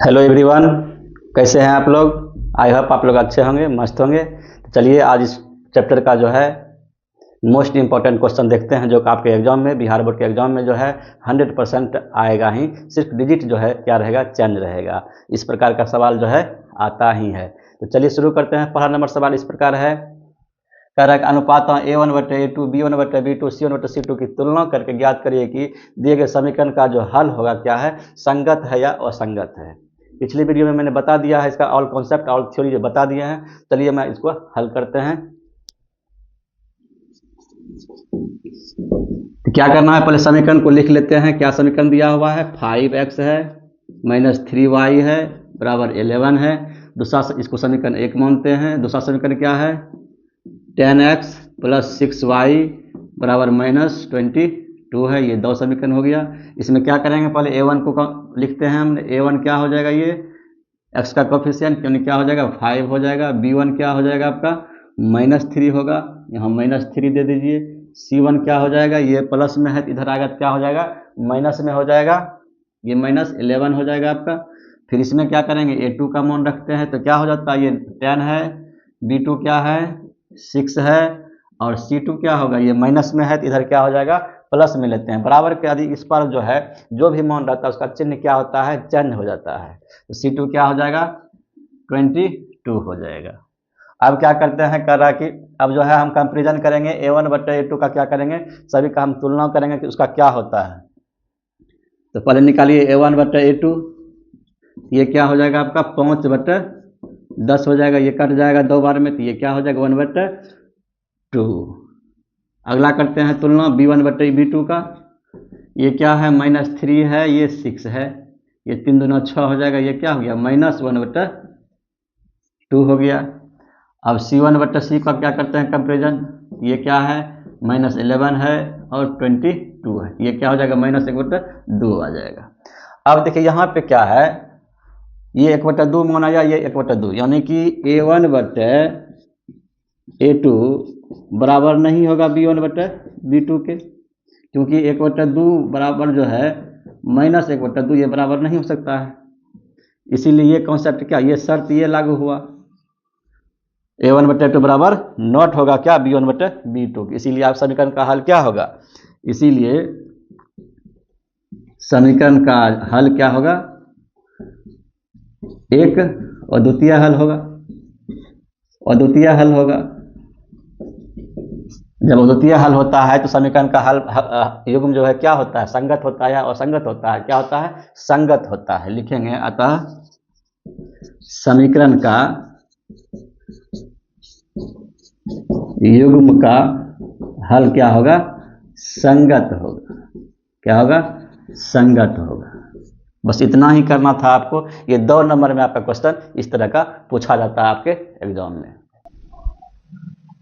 Hello everyone, कैसे हैं आप लोग। आई होप आप लोग अच्छे होंगे, मस्त होंगे। तो चलिए आज इस चैप्टर का जो है मोस्ट इंपॉर्टेंट क्वेश्चन देखते हैं, जो कि आपके एग्जाम में, बिहार बोर्ड के एग्जाम में जो है 100% आएगा ही। सिर्फ डिजिट जो है क्या रहेगा, चेंज रहेगा। इस प्रकार का सवाल जो है आता ही है। तो चलिए शुरू करते हैं। पहला नंबर सवाल इस प्रकार है, कह रहा है कि अनुपात A1/A2 B1/B2 C1/C2 की तुलना करके ज्ञात करिए कि दिए गए समीकरण का जो हल होगा क्या है, संगत है या असंगत है। पिछली वीडियो में मैंने बता दिया है, इसका ऑल कॉन्सेप्ट ऑल थ्योरी बता दिए हैं। चलिए मैं इसको हल करते हैं। तो क्या करना है, पहले समीकरण को लिख लेते हैं। क्या समीकरण दिया हुआ है, 5x है -3y है बराबर 11 है। दूसरा इसको समीकरण 1 मानते हैं। दूसरा समीकरण क्या है, 10x + 6y बराबर -22 है। ये दो समीकरण हो गया। इसमें क्या करेंगे, पहले A1 को लिखते हैं हम। A1 क्या हो जाएगा, ये x का कोफिशिएंट यानी क्या हो जाएगा 5 हो जाएगा। B1 क्या हो जाएगा आपका -3 होगा, यहाँ -3 दे दीजिए। C1 क्या हो जाएगा, ये प्लस में है, इधर आएगा क्या हो जाएगा माइनस में हो जाएगा, ये -11 हो जाएगा आपका। फिर इसमें क्या करेंगे, A2 का मान रखते हैं तो क्या हो जाता है, ये 10 है। B2 क्या है 6 है। और C2 क्या होगा, ये माइनस में है तो इधर क्या हो जाएगा प्लस में लेते हैं। बराबर के यदि इस पर जो है जो भी मान रहता है उसका चिन्ह क्या होता है, चेंज हो जाता है। तो C2 क्या हो जाएगा 22 हो जाएगा। अब क्या करते हैं, कर रहा कि अब जो है हम कंपेरिजन करेंगे A1/A2 का। क्या करेंगे, सभी का हम तुलना करेंगे कि उसका क्या होता है। तो पहले निकालिए A1/A2। ये क्या हो जाएगा आपका 5/10 हो जाएगा। ये कट जाएगा 2 बार में तो ये क्या हो जाएगा 1/2। अगला करते हैं तुलना B1/B2 का। ये क्या है -3 है, ये 6 है। ये 3 दूना 6 हो जाएगा। ये क्या हो गया -1/2 हो गया। अब C1/C का क्या करते हैं कंपेरिजन। ये क्या है -11 है और 22 है। ये क्या हो जाएगा -1/2 आ जाएगा। अब देखिए यहाँ पे क्या है, ये 1/2 माना या ये 1/2, यानी कि A1/A2 बराबर नहीं होगा B1/B2 के, क्योंकि 1/2 बराबर जो है -1/2 ये बराबर नहीं हो सकता है। इसीलिए ये कॉन्सेप्ट क्या, ये शर्त ये लागू हुआ, A1/A2 बराबर नॉट होगा क्या B1/B2। इसीलिए आप समीकरण का हल क्या होगा, इसीलिए समीकरण का हल क्या होगा, एक अद्वितीय हल होगा। अद्वितीय हल होगा। जब अद्वितीय हल होता है तो समीकरण का हल युग्म जो है क्या होता है, संगत होता है या असंगत होता है। क्या होता है, संगत होता है। लिखेंगे अतः समीकरण का युग्म का हल क्या होगा, संगत होगा। क्या होगा, संगत होगा। बस इतना ही करना था आपको। ये 2 नंबर में आपका क्वेश्चन इस तरह का पूछा जाता है आपके एग्जाम में।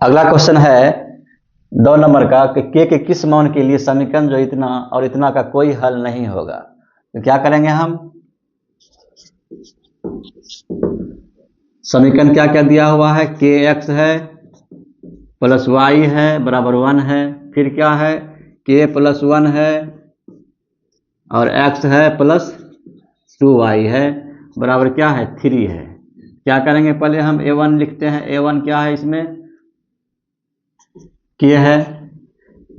अगला क्वेश्चन है 2 नंबर का कि के किस मान के लिए समीकरण जो इतना और इतना का कोई हल नहीं होगा। तो क्या करेंगे हम, समीकरण क्या क्या दिया हुआ है, kx है +y है बराबर 1 है। फिर क्या है k + 1 है और x है +2y है बराबर क्या है 3 है। क्या करेंगे, पहले हम A1 लिखते हैं। A1 क्या है, इसमें k है।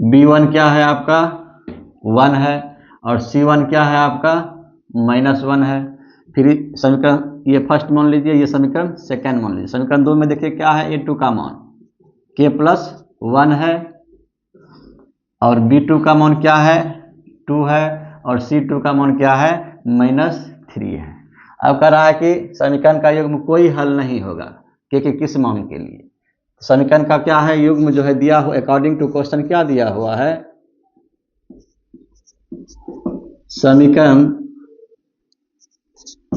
B1 क्या है आपका 1 है और C1 क्या है आपका -1 है। फिर समीकरण ये फर्स्ट मान लीजिए, ये समीकरण सेकेंड मान लीजिए। समीकरण 2 में देखिए क्या है, A2 का मान k + 1 है और B2 का मान क्या है 2 है और C2 का मान क्या है -3 है। अब कह रहा है कि समीकरण का युग्म कोई हल नहीं होगा के किस मान के लिए। समीकरण का क्या है युग्म जो है दिया हुआ, अकॉर्डिंग टू क्वेश्चन क्या दिया हुआ है, समीकरण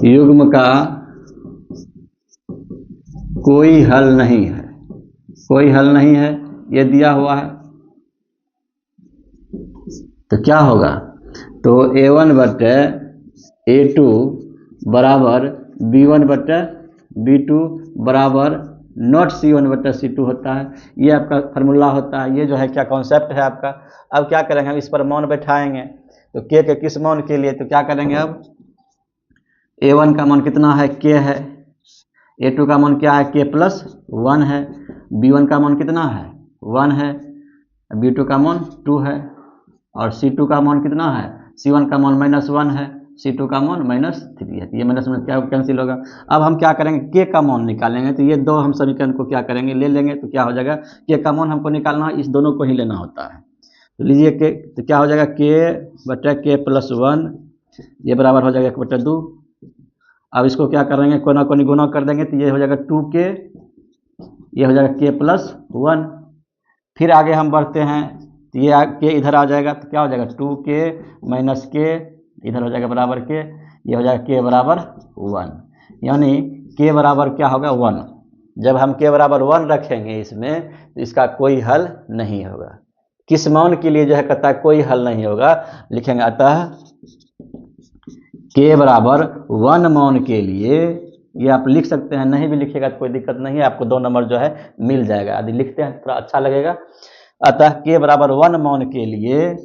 युग्म का कोई हल नहीं है। कोई हल नहीं है, ये दिया हुआ है। तो क्या होगा, तो A1/A2 बराबर B1/B2 बराबर नॉट C1/C2 होता है। ये आपका फार्मूला होता है। ये जो है क्या कॉन्सेप्ट है आपका। अब क्या करेंगे, हम इस पर मान बैठाएंगे। तो के किस मान के लिए, तो क्या करेंगे, अब A1 का मान कितना है, k है। A2 का मान क्या है, k प्लस 1 है। B1 का मान कितना है, 1 है। B2 का मान 2 है। और C2 का मान कितना है, C1 का मान -1 है, C2 का मान -3 है। ये माइनस में क्या कैंसिल होगा। अब हम क्या करेंगे, k का मान निकालेंगे। तो ये दो हम समीकरण को क्या करेंगे, ले लेंगे। तो क्या हो जाएगा, k का मान हमको निकालना है, इस दोनों को ही लेना होता है। तो लीजिए k, तो क्या हो जाएगा, k बटा k प्लस 1, ये बराबर हो जाएगा 1/2। अब इसको क्या करेंगे, कोना कोनी गुना कर देंगे। तो ये हो जाएगा 2k, ये हो जाएगा k प्लस 1। फिर आगे हम बढ़ते हैं, तो ये k इधर आ जाएगा। तो क्या हो जाएगा, 2k माइनस k इधर हो जाएगा बराबर k, ये हो जाएगा k बराबर 1। यानी k बराबर क्या होगा, 1। जब हम k बराबर 1 रखेंगे इसमें, तो इसका कोई हल नहीं होगा। किस मान के लिए जो है कहता है कोई हल नहीं होगा, लिखेंगे अतः k बराबर 1 मान के लिए, ये आप लिख सकते हैं, नहीं भी लिखिएगा तो कोई दिक्कत नहीं है, आपको 2 नंबर जो है मिल जाएगा। यदि लिखते हैं थोड़ा अच्छा लगेगा। अतः k बराबर 1 मान के लिए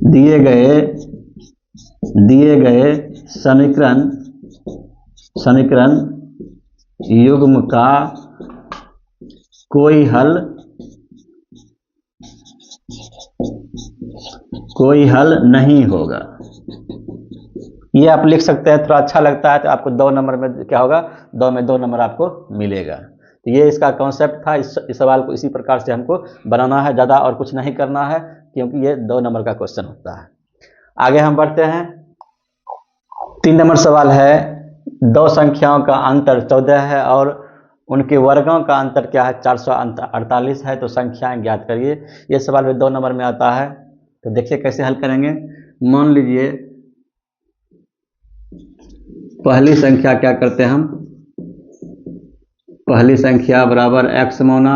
दिए गए समीकरण युग्म का कोई हल नहीं होगा। ये आप लिख सकते हैं, थोड़ा अच्छा लगता है तो आपको 2 नंबर में क्या होगा, 2 में 2 नंबर आपको मिलेगा। तो ये इसका कॉन्सेप्ट था। इस सवाल को इसी प्रकार से हमको बनाना है, ज़्यादा और कुछ नहीं करना है, क्योंकि ये 2 नंबर का क्वेश्चन होता है। आगे हम बढ़ते हैं। 3 नंबर सवाल है, 2 संख्याओं का अंतर 14 है और उनके वर्गों का अंतर क्या है, 448 है। तो संख्याएं ज्ञात करिए। ये सवाल भी 2 नंबर में आता है। तो देखिए कैसे हल करेंगे। मान लीजिए पहली संख्या क्या करते हैं हम, पहली संख्या बराबर x माना,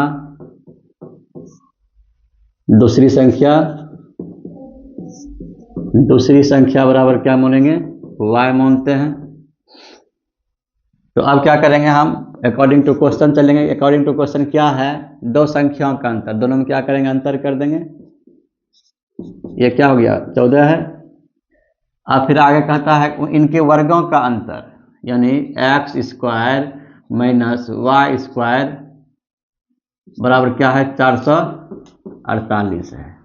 दूसरी संख्या बराबर क्या मानेंगे, y मानते हैं। तो अब क्या करेंगे हम, अकॉर्डिंग टू क्वेश्चन चलेंगे। अकॉर्डिंग टू क्वेश्चन क्या है, 2 संख्याओं का अंतर, दोनों में क्या करेंगे, अंतर कर देंगे। ये क्या हो गया, 14 है। अब फिर आगे कहता है इनके वर्गों का अंतर, यानी x² माइनस y² बराबर क्या है, 448 है।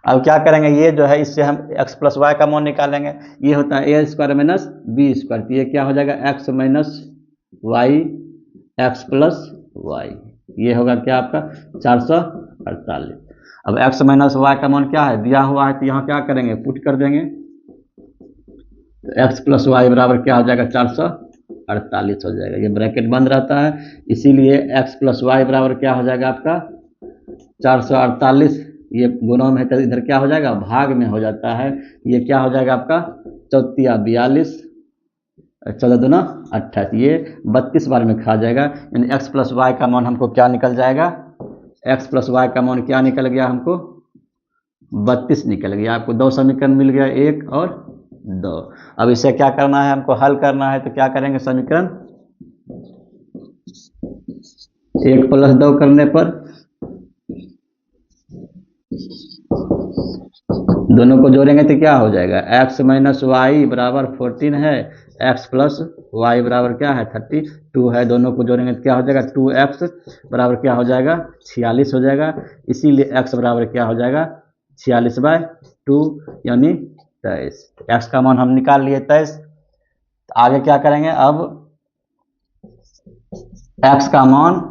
अब क्या करेंगे, ये जो है इससे हम x प्लस वाई का मान निकालेंगे। ये होता है a² माइनस b²। तो ये क्या हो जाएगा, x minus y x plus y, ये होगा क्या आपका 448। अब x माइनस वाई का मान क्या है, दिया हुआ है। तो यहाँ क्या करेंगे, पुट कर देंगे। तो x प्लस वाई बराबर क्या हो जाएगा, 448 हो जाएगा। ये ब्रैकेट बंद रहता है, इसीलिए x प्लस वाई बराबर क्या हो जाएगा आपका 448। ये गुणों में है तो इधर क्या हो जाएगा, भाग में हो जाता है। ये क्या हो जाएगा आपका 4 42, 14 दूना 28, ये 32 बार में खा जाएगा। यानी x प्लस वाई का मान हमको क्या निकल जाएगा, x प्लस वाई का मान क्या निकल गया, हमको 32 निकल गया। आपको 2 समीकरण मिल गया, 1 और 2। अब इसे क्या करना है, हमको हल करना है। तो क्या करेंगे, समीकरण 1 प्लस 2 करने पर दोनों को जोड़ेंगे तो क्या हो जाएगा, x माइनस वाई बराबर 14 है, x प्लस वाई बराबर क्या है 32 है। दोनों को जोड़ेंगे तो क्या हो जाएगा, 2x बराबर क्या हो जाएगा 46 हो जाएगा। इसीलिए x बराबर क्या हो जाएगा 46/2 यानी 23। x का मान हम निकाल लिए 23। तो आगे क्या करेंगे, अब x का मान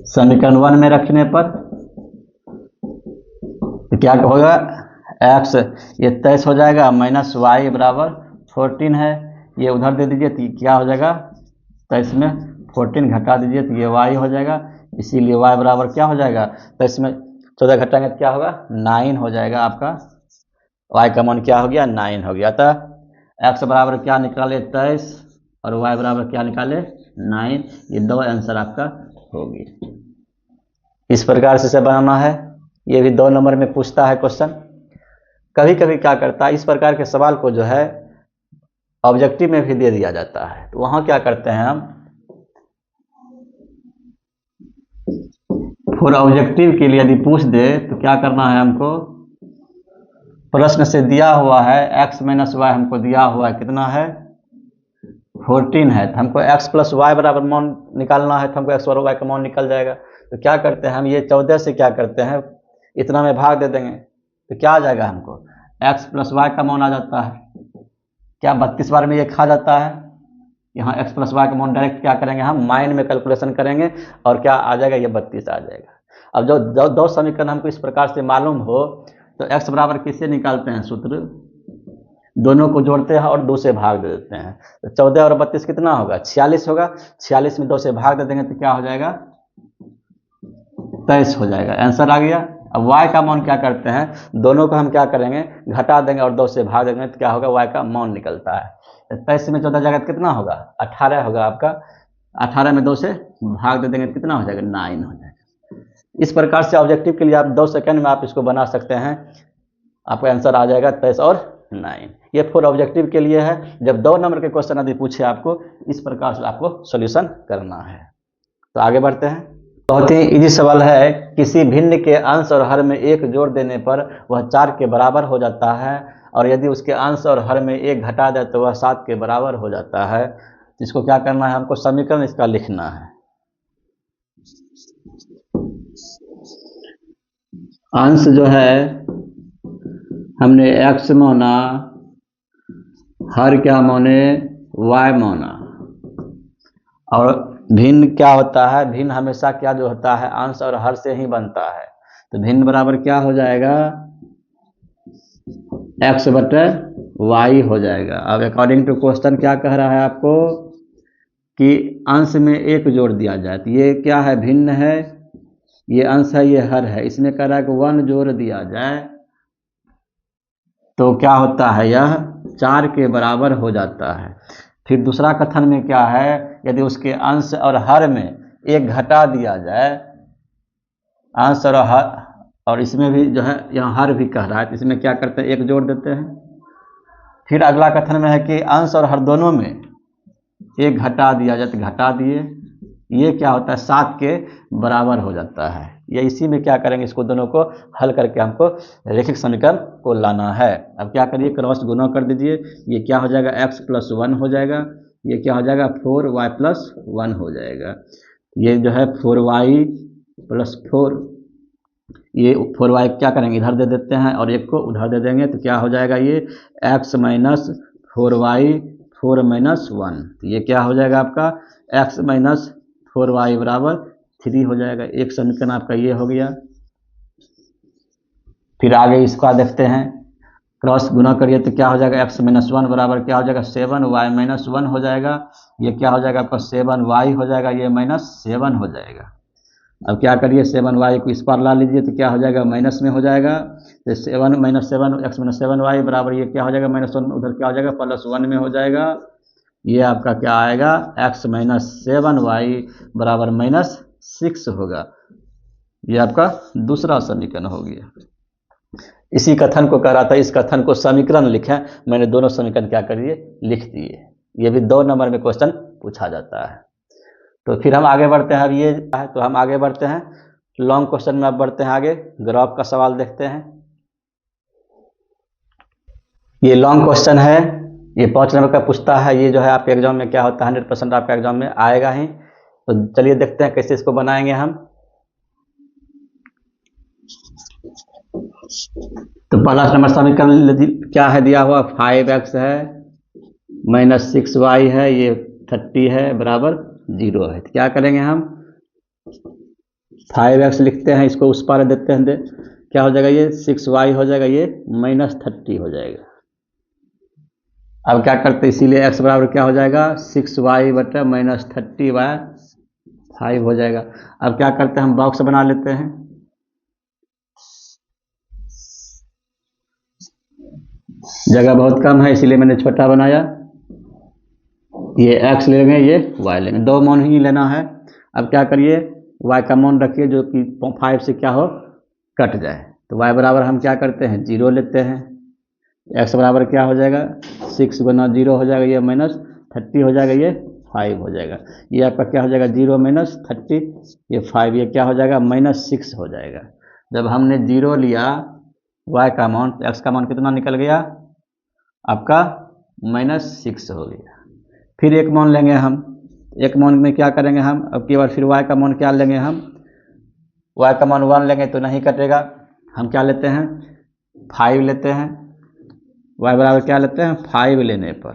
समीकरण 1 में रखने पर तो क्या होगा, x ये 23 हो जाएगा, माइनस वाई बराबर 14 है, ये उधर दे दीजिए। तो क्या हो जाएगा, 23 में 14 घटा दीजिए तो ये y हो जाएगा। इसीलिए y बराबर क्या हो जाएगा, 23 में 14 घटाएंगे तो क्या होगा 9 हो जाएगा। आपका y का मान क्या हो गया, 9 हो गया। अतः x बराबर क्या निकाले 23 और y बराबर क्या निकाले 9। ये 2 आंसर आपका होगी। इस प्रकार से बनाना है। ये भी 2 नंबर में पूछता है क्वेश्चन। कभी कभी क्या करता है, इस प्रकार के सवाल को जो है ऑब्जेक्टिव में भी दे दिया जाता है। तो वहां क्या करते हैं हम, फॉर ऑब्जेक्टिव के लिए यदि पूछ दे तो क्या करना है हमको, प्रश्न से दिया हुआ है x माइनस वाई, हमको दिया हुआ है कितना है 14 है, तो हमको x प्लस वाई बराबर मान निकालना है, तो हमको x और y का मान निकल जाएगा। तो क्या करते हैं हम, ये 14 से क्या करते हैं इतना में भाग दे देंगे, तो क्या आ जाएगा हमको x प्लस वाई का मान आ जाता है। क्या 32 बार में ये खा जाता है, यहाँ x प्लस वाई का मान डायरेक्ट क्या करेंगे हम माइंड में कैलकुलेशन करेंगे और क्या आ जाएगा ये 32 आ जाएगा। अब जो दो समीकरण हमको इस प्रकार से मालूम हो तो x बराबर किससे निकालते हैं सूत्र, दोनों को जोड़ते हैं और 2 से भाग दे देते हैं। तो 14 और 32 कितना होगा 46 होगा, 46 में 2 से भाग दे देंगे तो क्या हो जाएगा 23 हो जाएगा, आंसर आ गया। अब y का मान क्या करते हैं, दोनों को हम क्या करेंगे घटा देंगे और 2 से भाग देंगे तो क्या होगा y का मान निकलता है। 23 में 14 जाएगा तो कितना होगा 18 होगा आपका, 18 में 2 से भाग दे देंगे तो कितना हो जाएगा 9 हो जाएगा। इस प्रकार से ऑब्जेक्टिव के लिए आप 2 सेकंड में आप इसको बना सकते हैं, आपका आंसर आ जाएगा 23 और 9। ये फुल ऑब्जेक्टिव के लिए है, जब 2 नंबर के क्वेश्चन यदि पूछे आपको इस प्रकार से आपको सॉल्यूशन करना है। तो आगे बढ़ते हैं। बहुत ही इजी सवाल है, किसी भिन्न के अंश और हर में 1 जोड़ देने पर वह 4 के बराबर हो जाता है और यदि उसके अंश और हर में 1 घटा दे तो वह 7 के बराबर हो जाता है। तो इसको क्या करना है, हमको समीकरण इसका लिखना है। अंश जो है हमने x माना, हर क्या माने y माना, और भिन्न क्या होता है, भिन्न हमेशा क्या जो होता है अंश और हर से ही बनता है। तो भिन्न बराबर क्या हो जाएगा x बटे y हो जाएगा। अब अकॉर्डिंग टू क्वेश्चन क्या कह रहा है आपको कि अंश में 1 जोड़ दिया जाए, तो ये क्या है भिन्न है, ये अंश है ये हर है, इसमें कह रहा है कि 1 जोड़ दिया जाए तो क्या होता है यह 4 के बराबर हो जाता है। फिर दूसरा कथन में क्या है, यदि उसके अंश और हर में 1 घटा दिया जाए, अंश और हर, और इसमें भी जो है यहाँ हर भी कह रहा है तो इसमें क्या करते हैं 1 जोड़ देते हैं। फिर अगला कथन में है कि अंश और हर दोनों में 1 घटा दिया जाए तो घटा दिए, ये क्या होता है 7 के बराबर हो जाता है। ये इसी में क्या करेंगे, इसको दोनों को हल करके हमको रैखिक समीकरण को लाना है। अब क्या करिए क्रॉस गुना कर दीजिए, ये क्या हो जाएगा x प्लस 1 हो जाएगा, ये क्या हो जाएगा 4y प्लस 1 हो जाएगा, ये जो है 4y प्लस 4, ये 4y क्या करेंगे इधर दे देते हैं और 1 को उधर दे देंगे तो क्या हो जाएगा ये x माइनस 4y 4 माइनस 1, तो ये क्या हो जाएगा आपका x माइनस 4y बराबर 3 हो जाएगा। एक समीकरण आपका ये हो गया। फिर आगे इसका देखते हैं, क्रॉस गुना करिए तो क्या हो जाएगा x माइनस 1 बराबर क्या हो जाएगा 7y माइनस 1 हो जाएगा, ये क्या हो जाएगा आपका 7y हो जाएगा, ये माइनस 7 हो जाएगा। अब क्या करिए 7y को इस पार ला लीजिए तो क्या हो जाएगा माइनस में हो जाएगा, तो 7 माइनस 7 x माइनस 7y बराबर ये क्या हो जाएगा माइनस 1, उधर क्या हो जाएगा प्लस 1 में हो जाएगा, ये आपका क्या आएगा x माइनस 7y बराबर माइनस 6 होगा। ये आपका दूसरा समीकरण हो गया। इसी कथन को कह रहा था, इस कथन को समीकरण लिखें, मैंने दोनों समीकरण क्या करिए लिख दिए। ये भी 2 नंबर में क्वेश्चन पूछा जाता है। तो फिर हम आगे बढ़ते हैं। अब ये है तो हम आगे बढ़ते हैं लॉन्ग क्वेश्चन में। अब बढ़ते हैं आगे, ग्राफ का सवाल देखते हैं। ये लॉन्ग क्वेश्चन है, ये 5 नंबर का पूछता है। ये जो है आपके एग्जाम में क्या होता है 100% आपका एग्जाम में आएगा ही। तो चलिए देखते हैं कैसे इसको बनाएंगे हम। तो पहला नंबर समीकरण क्या है दिया हुआ 5x है माइनस 6y है, ये 30 है बराबर 0 है। तो क्या करेंगे हम 5x लिखते हैं, इसको उस पार देते हैं, क्या हो जाएगा ये 6y हो जाएगा, ये माइनस 30 हो जाएगा। अब क्या करते हैं, इसीलिए x बराबर क्या हो जाएगा 6y बटा माइनस 30/5 हो जाएगा। अब क्या करते हैं हम बॉक्स बना लेते हैं। जगह बहुत कम है इसीलिए मैंने छोटा बनाया। ये x लेंगे, ये y लेंगे, 2 मान ही लेना है। अब क्या करिए y का मान रखिए जो कि 5 से क्या हो कट जाए। तो y बराबर हम क्या करते हैं 0 लेते हैं। x बराबर क्या हो जाएगा 6 गुना 0 हो जाएगा, ये माइनस 30 हो जाएगा, ये 5 हो जाएगा। ये आपका क्या हो जाएगा 0 माइनस 30, ये 5, ये क्या हो जाएगा माइनस 6 हो जाएगा। जब हमने 0 लिया y का मान, तो x का मान कितना निकल गया आपका -6 हो गया। फिर एक मान लेंगे हम, एक मान में क्या करेंगे हम, अब की बार फिर y का मान क्या लेंगे हम, y का मान 1 लेंगे तो नहीं कटेगा, हम क्या लेते हैं 5 लेते हैं, y बराबर क्या लेते हैं 5 लेने पर,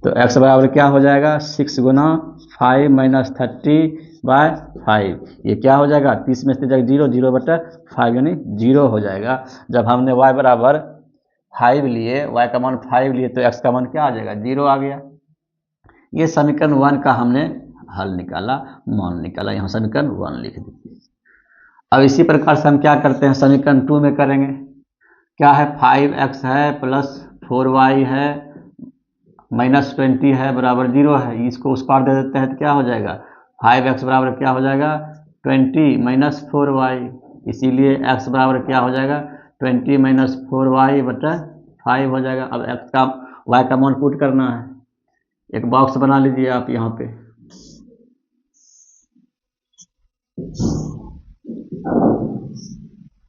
तो x बराबर क्या हो जाएगा 6 गुना 5 माइनस 30/5, ये क्या हो जाएगा 30 में से जाएगा 0, 0/5 यानी 0 हो जाएगा। जब हमने y बराबर 5 लिए, y का मान 5 लिए तो x का मान क्या आ जाएगा 0 आ गया। ये समीकरण 1 का हमने हल निकाला, मान निकाला, यहाँ समीकरण 1 लिख दीजिए। अब इसी प्रकार से हम क्या करते हैं समीकरण 2 में करेंगे, क्या है 5x है प्लस 4y है -20 है बराबर 0 है, इसको उस पार दे देते हैं तो क्या हो जाएगा 5x बराबर क्या हो जाएगा 20 माइनस 4y, इसीलिए x बराबर क्या हो जाएगा 20 माइनस 4y/5 हो जाएगा। अब x का y का मान पुट करना है, एक बॉक्स बना लीजिए आप यहाँ पे,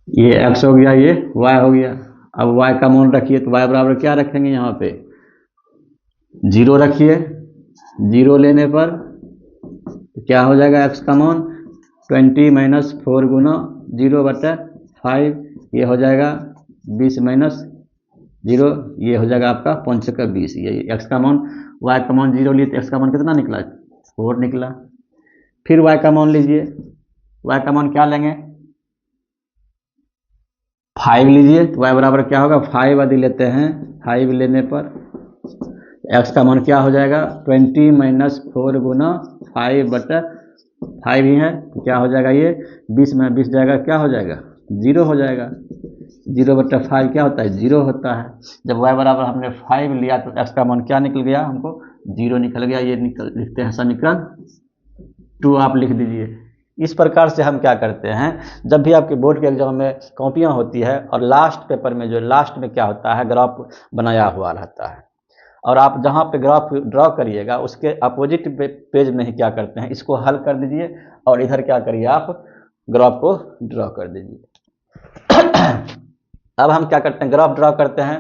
ये x हो गया, ये y हो गया। अब y का मान रखिए तो y बराबर क्या रखेंगे यहाँ पे 0 रखिए, 0 लेने पर क्या हो जाएगा x का मान 20 माइनस 4 गुना 0/5, ये हो जाएगा 20 माइनस 0, ये हो जाएगा आपका 5 का 20, ये x का मान, y का मान 0 लिए तो x का मान कितना निकला 4 निकला। फिर y का मान लीजिए, y का मान क्या लेंगे 5 लीजिए, तो y बराबर क्या होगा 5 यदि लेते हैं 5 लेने पर x का मान क्या हो जाएगा 20 माइनस 4 गुना 5/5 ही है, तो क्या हो जाएगा ये 20 में 20 जाएगा क्या हो जाएगा 0 हो जाएगा, 0/5 क्या होता है 0 होता है। जब y बराबर हमने 5 लिया तो x का मान क्या निकल गया हमको 0 निकल गया, ये लिखते हैं समीकरण 2 आप लिख दीजिए। इस प्रकार से हम क्या करते हैं, जब भी आपके बोर्ड के एग्जाम में कॉपियाँ होती है और लास्ट पेपर में जो लास्ट में क्या होता है ग्राफ बनाया हुआ रहता है, और आप जहाँ पे ग्राफ ड्रॉ करिएगा उसके अपोजिट पेज में ही क्या करते हैं इसको हल कर दीजिए और इधर क्या करिए आप ग्राफ को ड्रॉ कर दीजिए। अब हम क्या करते हैं ग्राफ ड्रॉ करते हैं,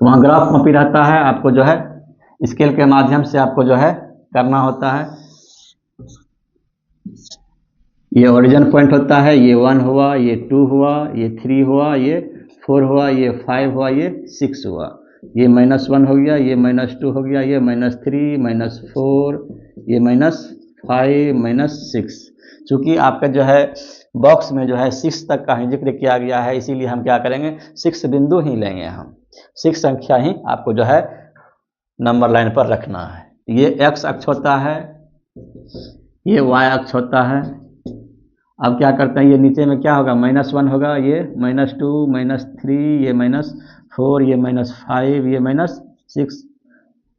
वहाँ ग्राफ कॉपी रहता है, आपको जो है स्केल के माध्यम से आपको जो है करना होता है। ये ओरिजिन पॉइंट होता है, ये 1 हुआ, ये 2 हुआ, ये 3 हुआ, ये 4 हुआ, ये 5 हुआ, ये 6 हुआ, ये -1 हो गया, ये -2 हो गया, ये -3 -4, ये -5 -6। चूँकि आपका जो है बॉक्स में जो है 6 तक का ही जिक्र किया गया है, इसीलिए हम क्या करेंगे 6 बिंदु ही लेंगे, हम 6 संख्या ही आपको जो है नंबर लाइन पर रखना है। ये x अक्ष होता है, ये y अक्ष होता है। अब क्या करते हैं ये नीचे में क्या होगा -1 होगा, ये -2 -3, ये -4, ये -5, ये -6,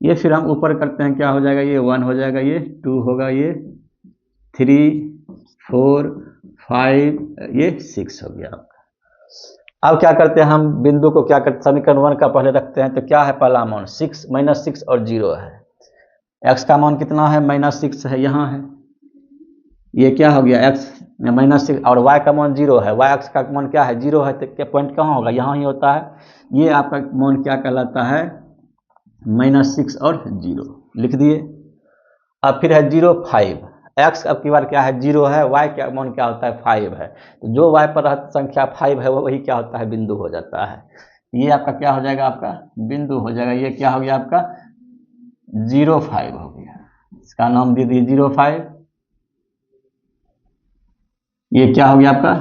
ये फिर हम ऊपर करते हैं क्या हो जाएगा ये 1 हो जाएगा, ये 2 होगा, ये 3 4 5, ये 6 हो गया आपका। अब क्या करते हैं हम बिंदु को क्या करते समीकरण 1 का पहले रखते हैं, तो क्या है पहला मान 6 -6 और 0 है, x का मान कितना है -6 है, यहाँ है, ये क्या हो गया x -6 और y का मान 0 है, y अक्ष का मान क्या है 0 है, तो क्या पॉइंट कहाँ होगा यहाँ ही होता है, ये आपका मान क्या कहलाता है -6 और 0 लिख दिए। अब फिर है 0 5, x अब की बार क्या है 0 है, y का मान क्या होता है 5 है, तो जो y पर संख्या 5 है वही क्या होता है बिंदु हो जाता है, ये आपका क्या हो जाएगा आपका बिंदु हो जाएगा। ये क्या हो गया आपका 0 5 हो गया, इसका नाम दे दिए 0 5, ये क्या हो गया आपका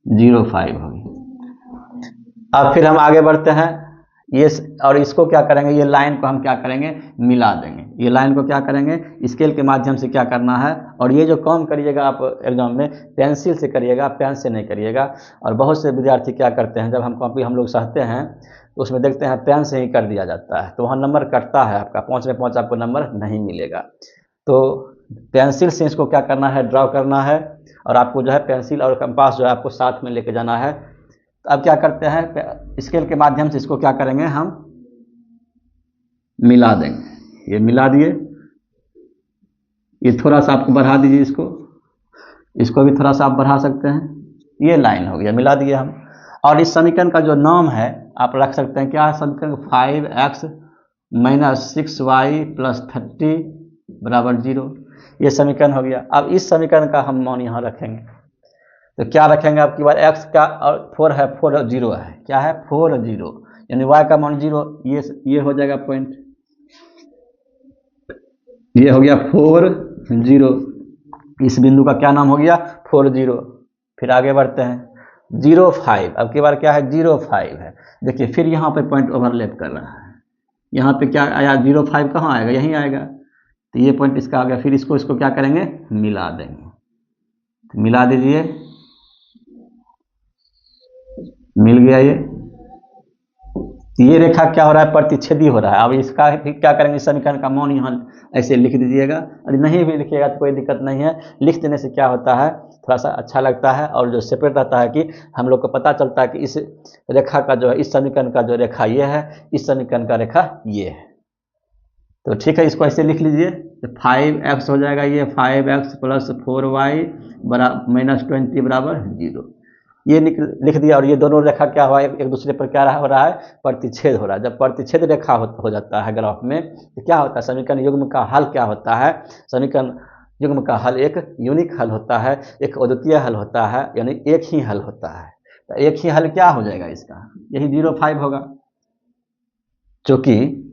0 5 हो गया। अब फिर हम आगे बढ़ते हैं, ये और इसको क्या करेंगे ये लाइन को हम क्या करेंगे मिला देंगे, ये लाइन को क्या करेंगे स्केल के माध्यम से क्या करना है, और ये जो काम करिएगा आप एग्जाम में पेंसिल से करिएगा, पेन से नहीं करिएगा। और बहुत से विद्यार्थी क्या करते हैं जब हम कॉपी हम लोग सहते हैं तो उसमें देखते हैं पेन से ही कर दिया जाता है, तो वहाँ नंबर कटता है आपका 5 में 5 आपको नंबर नहीं मिलेगा। तो पेंसिल से इसको क्या करना है ड्रॉ करना है, और आपको जो है पेंसिल और कंपास जो है आपको साथ में लेके जाना है। तो अब क्या करते हैं स्केल के माध्यम से इसको क्या करेंगे हम मिला देंगे, ये मिला दिए, ये थोड़ा सा आपको बढ़ा दीजिए इसको, इसको भी थोड़ा सा आप बढ़ा सकते हैं, ये लाइन हो गया, मिला दिए हम। और इस समीकरण का जो नाम है आप रख सकते हैं, क्या समीकरण, 5x - 6y + 30 = 0, ये समीकरण हो गया। अब इस समीकरण का हम मान यहाँ रखेंगे, तो क्या रखेंगे आपकी बार, x का और 4 है, 4 0 है, क्या है 4 0, यानी y का मान 0, ये हो जाएगा पॉइंट, ये हो गया 4 0, इस बिंदु का क्या नाम हो गया 4 0। फिर आगे बढ़ते हैं 0 5, अब की बार क्या है 0 5 है, देखिए फिर यहाँ पे पॉइंट ओवरलैप कर रहा है, यहाँ पे क्या आया 0 5 कहाँ आएगा, यहीं आएगा, तो ये पॉइंट इसका आ गया। फिर इसको क्या करेंगे, मिला देंगे, तो मिला दीजिए, मिल गया ये रेखा क्या हो रहा है, प्रतिच्छेदी हो रहा है। अब इसका क्या करेंगे, समीकरण का मान यहाँ ऐसे लिख दीजिएगा, और नहीं भी लिखिएगा तो कोई दिक्कत नहीं है, लिख देने से क्या होता है थोड़ा सा अच्छा लगता है, और जो सेपरेट रहता है कि हम लोग को पता चलता है कि इस रेखा का जो है, इस समीकरण का जो रेखा ये है, इस समीकरण का रेखा ये है। तो ठीक है, इसको ऐसे लिख लीजिए, तो 5x हो जाएगा, ये 5x + 4y - 20 = 0, ये लिख दिया। और ये दोनों रेखा क्या हुआ, एक दूसरे पर क्या हो रहा है, प्रतिच्छेद हो रहा है। जब प्रतिच्छेद रेखा हो जाता है ग्राफ में, तो क्या होता है, समीकरण युग्म का हल क्या होता है, समीकरण युग्म का हल एक यूनिक हल होता है, एक अद्वितीय हल होता है, यानी एक ही हल होता है। तो एक ही हल क्या हो जाएगा इसका, यही 0 5 होगा, चूंकि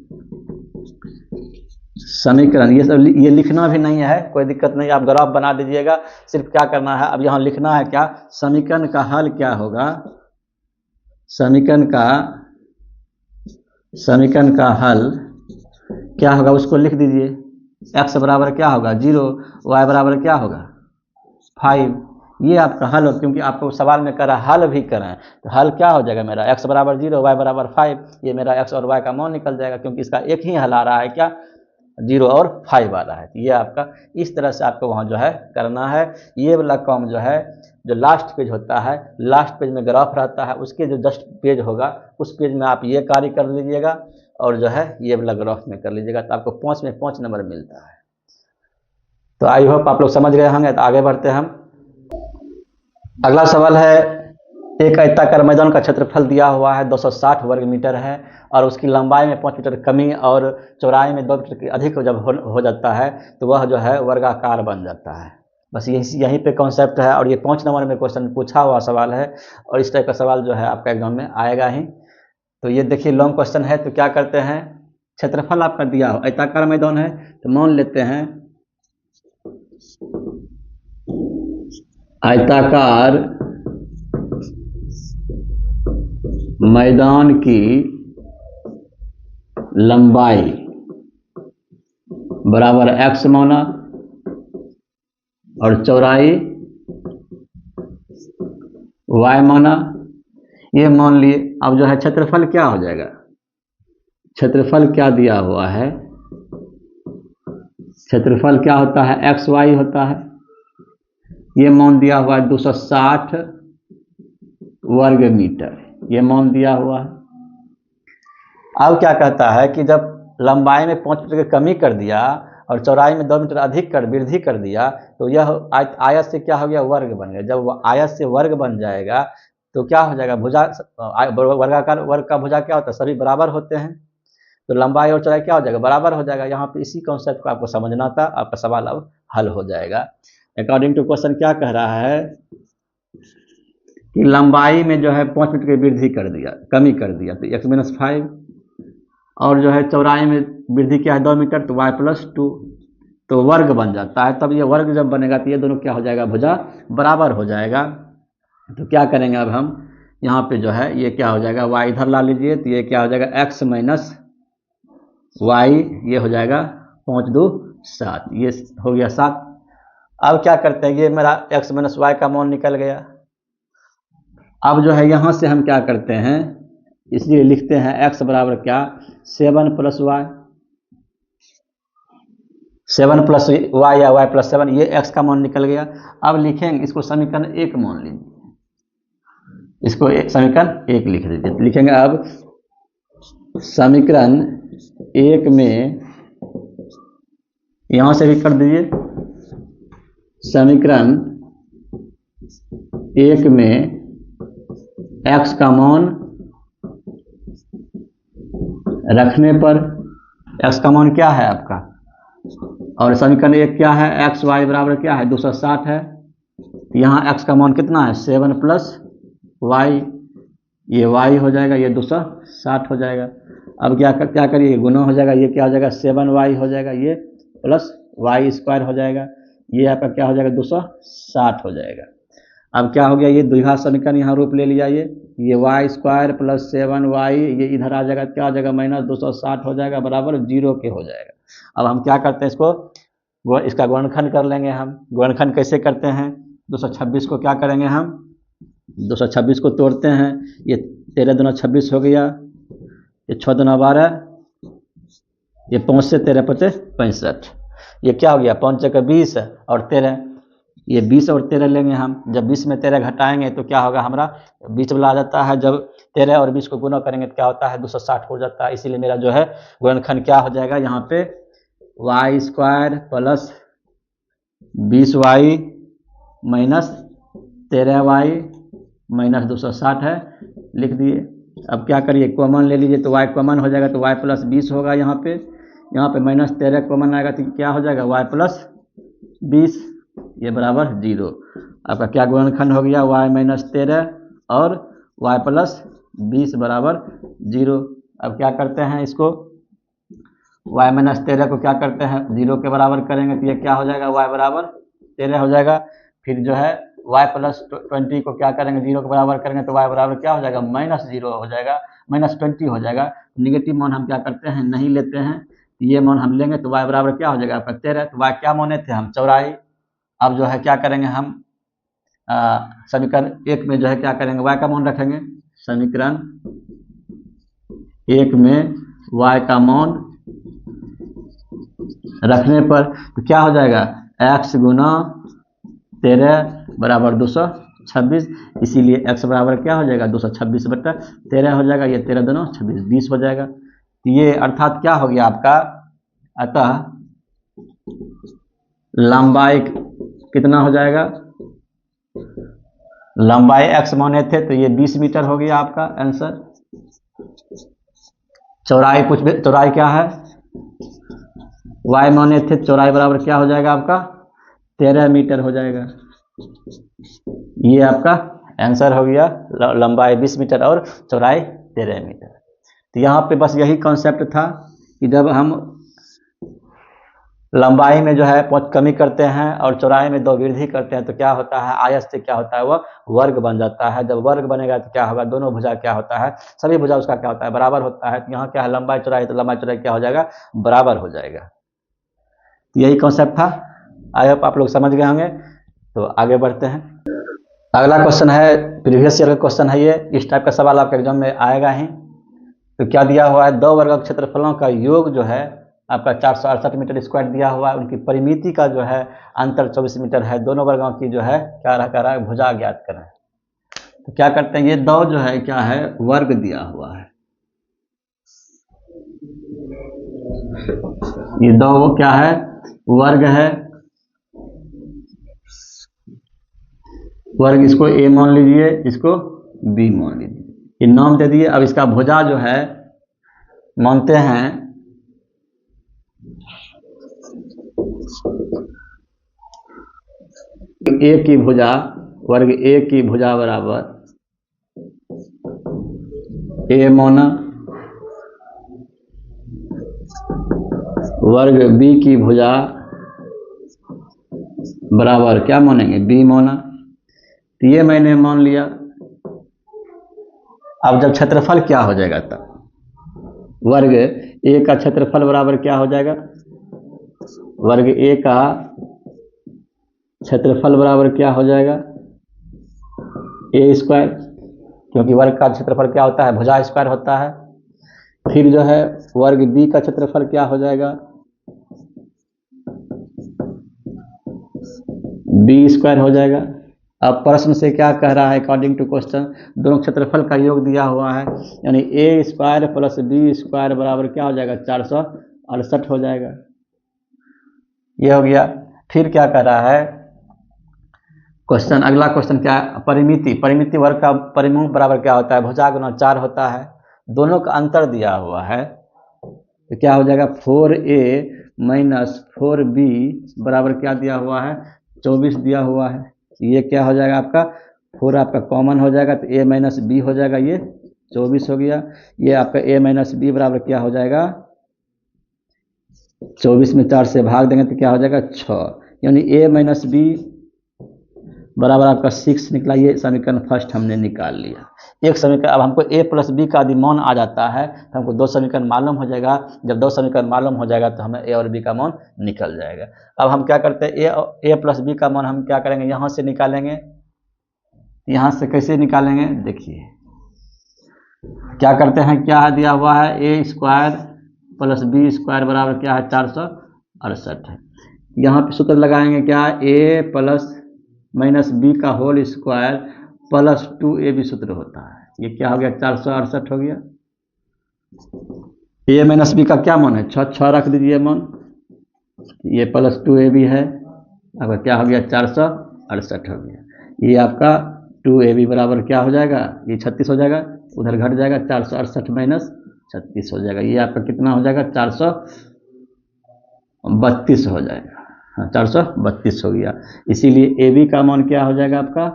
समीकरण ये लिखना भी नहीं है, कोई दिक्कत नहीं, आप ग्राफ बना दीजिएगा। सिर्फ क्या करना है, अब यहाँ लिखना है क्या, समीकरण का हल क्या होगा, समीकरण का हल क्या होगा उसको लिख दीजिए। x बराबर क्या होगा 0, y बराबर क्या होगा 5, ये आपका हल हो, क्योंकि आपको सवाल में करा हल भी करें, तो हल क्या हो जाएगा मेरा, x बराबर 0, y बराबर 5, ये मेरा x और y का मान निकल जाएगा, क्योंकि इसका एक ही हल आ रहा है, क्या 0 और 5 आ रहा है। तो ये आपका इस तरह से आपको वहाँ जो है करना है। ये वाला काम जो है, जो लास्ट पेज होता है, लास्ट पेज में ग्राफ रहता है, उसके जो जस्ट पेज होगा उस पेज में आप ये कार्य कर लीजिएगा, और जो है ये वाला ग्राफ में कर लीजिएगा, तो आपको 5 में 5 नंबर मिलता है। तो आई होप आप लोग समझ गए होंगे। तो आगे बढ़ते हैं हम। अगला सवाल है, एक आयताकार मैदान का क्षेत्रफल दिया हुआ है 260 वर्ग मीटर है, और उसकी लंबाई में 5 मीटर कमी और चौड़ाई में 2 मीटर के अधिक जब हो जाता है, तो वह जो है वर्गाकार बन जाता है। बस यहीं पे कॉन्सेप्ट है, और ये 5 नंबर में क्वेश्चन पूछा हुआ सवाल है, और इस टाइप का सवाल जो है आपका एग्जाम में आएगा ही। तो ये देखिए लॉन्ग क्वेश्चन है, तो क्या करते हैं, क्षेत्रफल आपका दिया हो, आयताकार मैदान है, तो मान लेते हैं आयताकार मैदान की लंबाई बराबर x माना, और चौड़ाई y माना, ये मान लिए। अब जो है क्षेत्रफल क्या हो जाएगा, क्षेत्रफल क्या दिया हुआ है, क्षेत्रफल क्या होता है एक्स वाई होता है, ये मान दिया हुआ है 260 वर्ग मीटर, ये मान दिया हुआ है। अब क्या कहता है कि जब लंबाई में 5 मीटर की कमी कर दिया और चौड़ाई में 2 मीटर अधिक कर वृद्धि कर दिया, तो यह आयत से क्या हो गया, वर्ग बन गया। जब वह आयत से वर्ग बन जाएगा तो क्या हो जाएगा, भुजा, वर्गाकार वर्ग का भुजा क्या होता है, सभी बराबर होते हैं, तो लंबाई और चौड़ाई क्या हो जाएगा, बराबर हो जाएगा। यहाँ पे इसी कॉन्सेप्ट को आपको समझना था, आपका सवाल अब हल हो जाएगा। अकॉर्डिंग टू क्वेश्चन क्या कह रहा है कि लंबाई में जो है 5 मीटर की वृद्धि कर दिया, कमी कर दिया, तो x-5, और जो है चौड़ाई में वृद्धि क्या है 2 मीटर, तो y+2, तो वर्ग बन जाता है। तब ये वर्ग जब बनेगा तो ये दोनों क्या हो जाएगा, भुजा बराबर हो जाएगा। तो क्या करेंगे अब हम, यहाँ पे जो है ये क्या हो जाएगा, y इधर ला लीजिए, तो ये क्या हो जाएगा x माइनस y, ये हो जाएगा 5 2 7, ये हो गया 7। अब क्या करते हैं, ये मेरा x माइनस y का मान निकल गया। अब जो है यहाँ से हम क्या करते हैं, इसलिए लिखते हैं x बराबर क्या, 7 + y, 7 + y या y + 7, ये x का मान निकल गया। अब लिखेंगे इसको समीकरण 1 मान लीजिए, इसको समीकरण 1 लिख दीजिए। लिखेंगे अब समीकरण 1 में, यहाँ से भी कर दीजिए, समीकरण एक में x का मान रखने पर, x का मान क्या है आपका, और समीकरण एक क्या है, एक्स वाई बराबर क्या है 260 है। यहाँ x का मान कितना है 7 प्लस वाई, ये y हो जाएगा, ये 260 हो जाएगा। अब क्या करिए, गुना हो जाएगा, ये क्या हो जाएगा 7y हो जाएगा, ये प्लस वाई स्क्वायर हो जाएगा, ये आपका क्या हो जाएगा 260 हो जाएगा। अब क्या हो गया, ये द्विघात समीकरण यहाँ रूप ले लिया, ये वाई स्क्वायर प्लस 7y, ये इधर आ जाएगा, क्या हो जाएगा माइनस 260 हो जाएगा, बराबर 0 के हो जाएगा। अब हम क्या करते हैं, इसका गुणनखंड कर लेंगे हम। गुणनखंड कैसे करते हैं, 226 को क्या करेंगे हम, 226 को तोड़ते हैं, ये 13 दूना 26 हो गया, ये 6 दूना 12, ये 5 से 13 पते 65, ये क्या हो गया 5 चक्कर 20 और 13, ये 20 और 13 लेंगे हम। जब 20 में 13 घटाएंगे तो क्या होगा, हमारा 20 वाला आ जाता है, जब 13 और 20 को गुना करेंगे तो क्या होता है 260 हो जाता है। इसीलिए मेरा जो है गुणनखंड क्या हो जाएगा, यहाँ पे y square plus 20y minus 13y minus 260 है, लिख दिए। अब क्या करिए, कॉमन ले लीजिए, तो y कॉमन हो जाएगा, तो y प्लस 20 होगा, यहाँ पे माइनस 13 कॉमन आएगा तो क्या हो जाएगा y प्लस 20, ये बराबर 0। आपका क्या गुणनखंड हो गया, y माइनस 13 और y प्लस 20 बराबर 0। अब क्या करते हैं, इसको y माइनस 13 को क्या करते हैं 0 के बराबर करेंगे तो ये क्या हो जाएगा, y बराबर 13 हो जाएगा। फिर जो है y प्लस 20 को क्या करेंगे 0 के बराबर करेंगे तो y बराबर क्या हो जाएगा -0 हो जाएगा, -20 हो जाएगा। निगेटिव मान हम क्या करते हैं, नहीं लेते हैं, ये मान हम लेंगे तो y बराबर क्या हो जाएगा आपका 13, तो y क्या माने थे हम 84। अब जो है क्या करेंगे हम, समीकरण एक में जो है क्या करेंगे, y का मान रखेंगे, समीकरण एक में y का मान रखने पर तो क्या हो जाएगा, x गुना 13 बराबर 226, इसीलिए x बराबर क्या हो जाएगा 226/13 हो जाएगा, ये 13 दूना 26 20 हो जाएगा। ये अर्थात क्या हो गया आपका, अतः लंबाई कितना हो जाएगा, लंबाई x माने थे तो ये 20 मीटर हो गया आपका आंसर। चौड़ाई क्या है, y माने थे, चौड़ाई बराबर क्या हो जाएगा आपका 13 मीटर हो जाएगा, ये आपका आंसर हो गया। लंबाई 20 मीटर और चौड़ाई 13 मीटर। तो यहाँ पे बस यही कॉन्सेप्ट था कि जब हम लंबाई में जो है कमी करते हैं और चौड़ाई में 2 वृद्धि करते हैं तो क्या होता है, आयत से क्या होता है वह वर्ग बन जाता है। जब वर्ग बनेगा तो क्या होगा, दोनों भुजा क्या होता है, सभी भुजा उसका क्या होता है बराबर होता है। तो यहाँ क्या है लंबाई चौड़ाई, तो लंबाई चौड़ाई क्या हो जाएगा बराबर हो जाएगा। यही कॉन्सेप्ट था, आई होप आप लोग समझ गए होंगे। तो आगे बढ़ते हैं। अगला क्वेश्चन है, प्रीवियस ईयर का क्वेश्चन है ये, इस टाइप का सवाल आपके एग्जाम में आएगा ही। तो क्या दिया हुआ है, 2 वर्ग क्षेत्रफलों का योग जो है आपका 468 मीटर स्क्वायर दिया हुआ है, उनकी परिमिति का जो है अंतर 24 मीटर है, दोनों वर्गों की जो है क्या कह रहा है भुजा ज्ञात करें। तो क्या करते हैं, ये 2 जो है क्या है वर्ग दिया हुआ है, ये 2 क्या है वर्ग है, वर्ग इसको a मान लीजिए, इसको b मान लीजिए, ये नाम दे दिए। अब इसका भुजा जो है मानते हैं a की भुजा, वर्ग a की भुजा बराबर a माना, वर्ग b की भुजा बराबर क्या मानेंगे b माना। तो ये मैंने मान लिया। अब जब क्षेत्रफल क्या हो जाएगा, तब वर्ग a का क्षेत्रफल बराबर क्या हो जाएगा, वर्ग a का क्षेत्रफल बराबर क्या हो जाएगा a स्क्वायर, क्योंकि वर्ग का क्षेत्रफल क्या होता है भुजा स्क्वायर होता है। फिर जो है वर्ग b का क्षेत्रफल क्या हो जाएगा b स्क्वायर हो जाएगा। अब प्रश्न से क्या कह रहा है, अकॉर्डिंग टू क्वेश्चन दोनों क्षेत्रफल का योग दिया हुआ है, यानी a square plus b square बराबर क्या हो जाएगा 468 हो जाएगा, ये हो गया। फिर क्या कह रहा है, क्वेश्चन, अगला क्वेश्चन क्या है, परिमिति। परिमिति वर्ग का परिमूल बराबर क्या होता है, भुजा गुना 4 होता है। दोनों का अंतर दिया हुआ है तो क्या हो जाएगा, 4a माइनस 4b बराबर क्या दिया हुआ है, 24 दिया हुआ है। ये क्या हो जाएगा आपका, 4 आपका कॉमन हो जाएगा तो a माइनस बी हो जाएगा, ये 24 हो गया। ये आपका a माइनस बी बराबर क्या हो जाएगा, 24 में 4 से भाग देंगे तो क्या हो जाएगा 6, यानी a माइनस बी बराबर आपका 6 निकला। ये समीकरण फर्स्ट हमने निकाल लिया। एक समीकरण, अब हमको a प्लस बी का यदि मान आ जाता है तो हमको दो समीकरण मालूम हो जाएगा। जब दो समीकरण मालूम हो जाएगा तो हमें a और b का मान निकल जाएगा। अब हम क्या करते हैं, a प्लस बी का मान हम क्या करेंगे, यहाँ से निकालेंगे। यहाँ से कैसे निकालेंगे, देखिए क्या करते हैं, क्या है दिया हुआ है, a square plus B square बराबर क्या है 468 है। यहाँ पे सूत्र लगाएंगे क्या, a प्लस माइनस बी का होल स्क्वायर प्लस 2ab सूत्र होता है। ये क्या हो गया, 468 हो गया। a माइनस बी का क्या मान है, 6 रख दीजिए मान, ये प्लस 2ab है, अब क्या हो गया 468 हो गया। ये आपका 2ab बराबर क्या हो जाएगा, ये 36 हो जाएगा, उधर घट जाएगा, 468 माइनस 36 हो जाएगा। ये आपका कितना हो जाएगा, 432 हो जाएगा। हाँ 432 हो गया। इसीलिए ए बी का मान क्या हो जाएगा आपका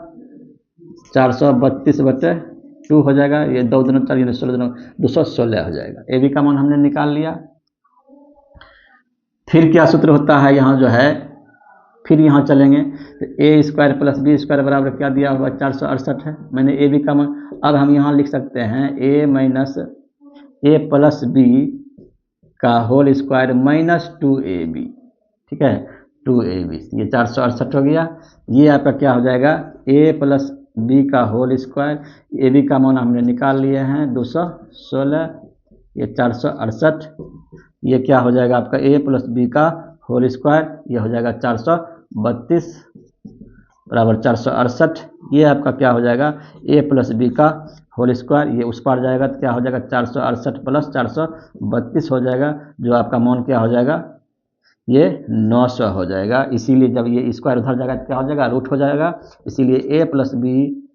432/2 हो जाएगा। ये 2 दूनी 4, 16 दूनी 216 हो जाएगा। ए बी का मान हमने निकाल लिया। फिर क्या सूत्र होता है, यहाँ जो है फिर यहाँ चलेंगे तो a square plus B square बराबर क्या दिया हुआ 468 है। मैंने ए बी का मान, अब हम यहाँ लिख सकते हैं a minus a plus B का होल स्क्वायर माइनस 2ab, ठीक है 2ab, ये 468 हो गया। ये आपका क्या हो जाएगा, a प्लस बी का होल स्क्वायर, ए बी का मान हमने निकाल लिए हैं 216, ये 468, ये क्या हो जाएगा आपका a प्लस बी का होल स्क्वायर, ये हो जाएगा 432 बराबर 468। ये आपका क्या हो जाएगा a प्लस बी का होल स्क्वायर, ये उस पार जाएगा तो क्या हो जाएगा 468 प्लस 432 हो जाएगा, जो आपका मान क्या हो जाएगा, ये 900 हो जाएगा। इसीलिए जब ये स्क्वायर उधर जाएगा तो क्या हो जाएगा, रूट हो जाएगा। इसीलिए a प्लस बी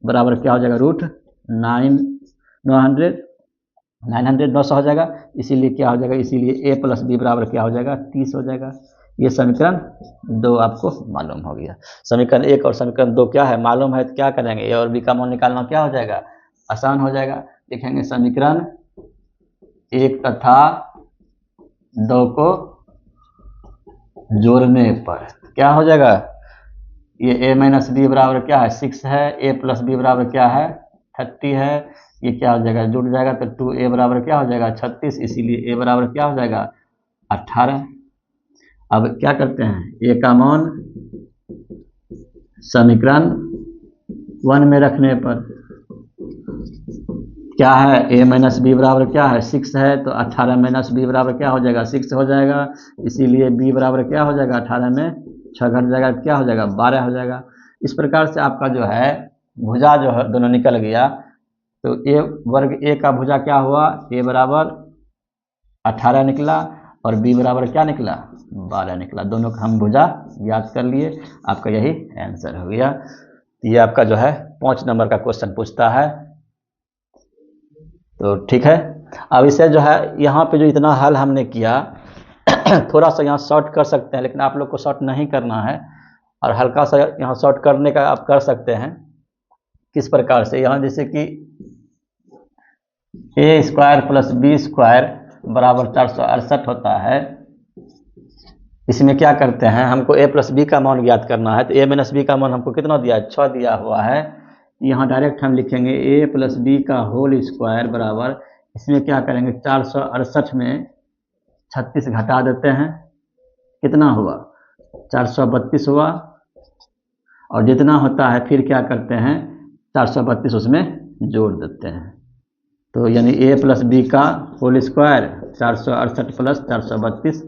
बराबर क्या हो जाएगा, रूट 900 हो जाएगा। इसीलिए क्या हो जाएगा, इसीलिए a प्लस बी बराबर क्या हो जाएगा 30 हो जाएगा। ये समीकरण 2 आपको मालूम हो गया। समीकरण 1 और समीकरण 2 क्या है मालूम है तो क्या करेंगे, a और b का मान निकालना क्या हो जाएगा, आसान हो जाएगा। देखेंगे समीकरण 1 तथा 2 को जोड़ने पर क्या हो जाएगा, ये a माइनस बी बराबर क्या है 6 है, a प्लस बी बराबर क्या है 30 है। ये क्या हो जाएगा, जुड़ जाएगा तो 2a बराबर क्या हो जाएगा 36, इसीलिए a बराबर क्या हो जाएगा 18। अब क्या करते हैं, a का मान समीकरण 1 में रखने पर क्या है, a माइनस बी बराबर क्या है 6 है, तो 18 माइनस बी बराबर क्या हो जाएगा 6 हो जाएगा। इसीलिए b बराबर क्या हो जाएगा, 18 में 6 घट जाएगा तो क्या हो जाएगा 12 हो जाएगा। इस प्रकार से आपका जो है भुजा जो है दोनों निकल गया। तो a वर्ग a का भुजा क्या हुआ, a बराबर 18 निकला और b बराबर क्या निकला 12 निकला। दोनों का हम भुजा याद कर लिए, आपका यही आंसर हो गया। ये आपका जो है 5 नंबर का क्वेश्चन पूछता है। तो ठीक है, अब इसे जो है यहाँ पे जो इतना हल हमने किया थोड़ा सा यहाँ शॉर्ट कर सकते हैं, लेकिन आप लोग को शॉर्ट नहीं करना है और हल्का सा यहाँ शॉर्ट करने का आप कर सकते हैं। किस प्रकार से, यहाँ जैसे कि a square plus B square बराबर 468 होता है। इसमें क्या करते हैं, हमको a प्लस बी का मान ज्ञात करना है, तो a माइनस बी का मान हमको कितना दिया है 6 दिया हुआ है। यहाँ डायरेक्ट हम लिखेंगे a प्लस बी का होल स्क्वायर बराबर, इसमें क्या करेंगे 468 में 36 घटा देते हैं, कितना हुआ 432 हुआ, और जितना होता है फिर क्या करते हैं 432 उसमें जोड़ देते हैं। तो यानी a प्लस बी का होल स्क्वायर 468 प्लस 432,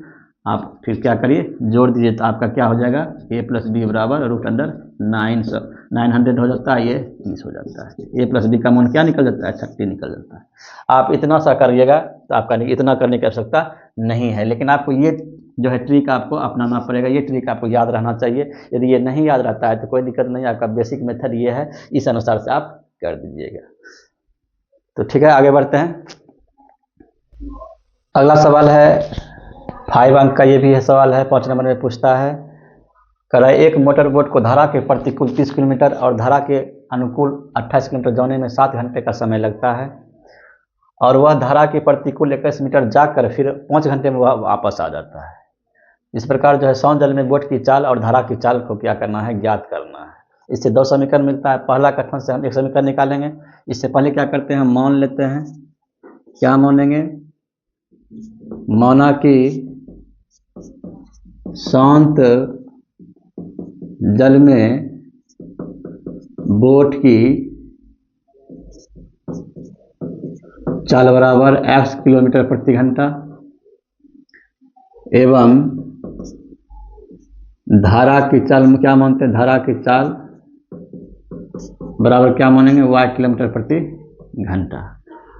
आप फिर क्या करिए, जोड़ दीजिए, तो आपका क्या हो जाएगा, a प्लस बी बराबर रूट अंडर 900 हो जाता है, ये 30 हो जाता है। a प्लस बी का मान क्या निकल जाता है, 30 निकल जाता है। आप इतना सा करिएगा तो आपका इतना करने की आवश्यकता नहीं है, लेकिन आपको ये जो है ट्रिक आपको अपनाना पड़ेगा, ये ट्रिक आपको याद रहना चाहिए। यदि ये नहीं याद रहता है तो कोई दिक्कत नहीं, आपका बेसिक मेथड ये है, इस अनुसार से आप कर दीजिएगा। तो ठीक है, आगे बढ़ते हैं। अगला सवाल है 5 अंक का, ये भी है सवाल है, 5 नंबर में पूछता है, कह रहा है एक मोटर बोट को धारा के प्रतिकूल 30 किलोमीटर और धारा के अनुकूल 28 किलोमीटर जाने में 7 घंटे का समय लगता है, और वह धारा के प्रतिकूल 21 मीटर जाकर फिर 5 घंटे में वह वापस आ जाता है। इस प्रकार जो है सौन जल में बोट की चाल और धारा की चाल को क्या करना है, ज्ञात करना है। इससे 2 समीकरण मिलता है। पहला कथन से हम एक समीकरण निकालेंगे। इससे पहले क्या करते हैं, हम मान लेते हैं। क्या मानेंगे, माना कि शांत जल में बोट की चाल बराबर x किलोमीटर प्रति घंटा एवं धारा की चाल में क्या मानते हैं, धारा की चाल बराबर क्या मानेंगे, y किलोमीटर प्रति घंटा।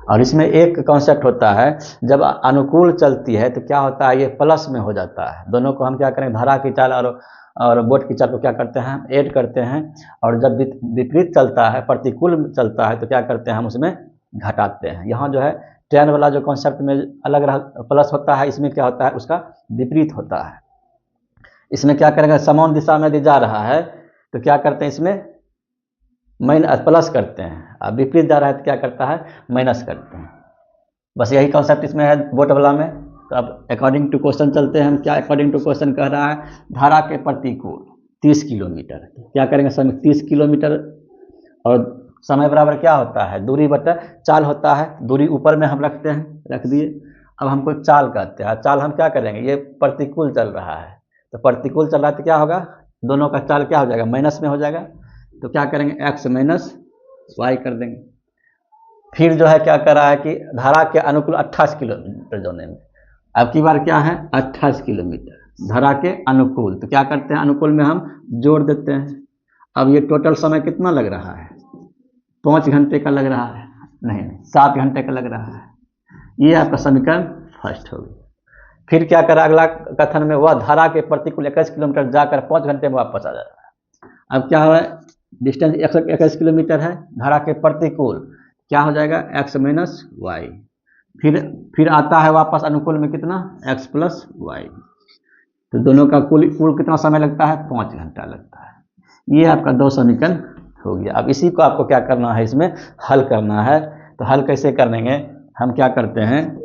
और इसमें एक कॉन्सेप्ट होता है, जब अनुकूल चलती है तो क्या होता है, ये प्लस में हो जाता है। दोनों को हम क्या करें, धारा की चाल और बोट की चाल को क्या करते हैं, ऐड करते हैं। और जब विपरीत चलता है, प्रतिकूल चलता है, तो क्या करते हैं, हम उसमें घटाते हैं। यहाँ जो है ट्रेन वाला जो कॉन्सेप्ट में अलग प्लस होता है, इसमें क्या होता है, उसका विपरीत होता है। इसमें क्या करेंगे, समान दिशा में यदि जा रहा है तो क्या करते हैं, इसमें प्लस करते हैं, अब विपरीत जा रहा है तो क्या करता है, माइनस करते हैं। बस यही कॉन्सेप्ट इसमें है बोट वाला में। तो अब अकॉर्डिंग टू क्वेश्चन चलते हैं हम। क्या अकॉर्डिंग टू क्वेश्चन कह रहा है, धारा के प्रतिकूल 30 किलोमीटर, क्या करेंगे, समय 30 किलोमीटर और समय बराबर क्या होता है, दूरी बटा चाल होता है। दूरी ऊपर में हम रखते हैं, रख दिए। अब हमको चाल कहते हैं। चाल हम क्या करेंगे, ये प्रतिकूल चल रहा है, तो प्रतिकूल चल रहा है तो क्या होगा, दोनों का चाल क्या हो जाएगा, माइनस में हो जाएगा। तो क्या करेंगे, x माइनस वाई कर देंगे। फिर जो है क्या कर रहा है कि धारा के अनुकूल 28 किलोमीटर जाने में, अब की बार क्या है, 28 किलोमीटर धारा के अनुकूल। तो क्या करते हैं, अनुकूल में हम जोड़ देते हैं। अब ये टोटल समय कितना लग रहा है, 5 घंटे का लग रहा है, नहीं 7 घंटे का लग रहा है। ये आपका समीकरण फर्स्ट हो गया। फिर क्या करा, अगला कथन में वह धारा के प्रतिकूल 21 किलोमीटर जाकर 5 घंटे में वापस आ जा रहा है। अब क्या हो रहा है, डिस्टेंस 121 किलोमीटर है, धारा के प्रतिकूल क्या हो जाएगा, x माइनस वाई। फिर आता है वापस अनुकूल में कितना, x प्लस वाई। तो दोनों का कुल कितना समय लगता है, 5 घंटा लगता है। ये आपका 2 समीकरण हो गया। अब इसी को आपको क्या करना है, इसमें हल करना है। तो हल कैसे करेंगे, हम क्या करते हैं,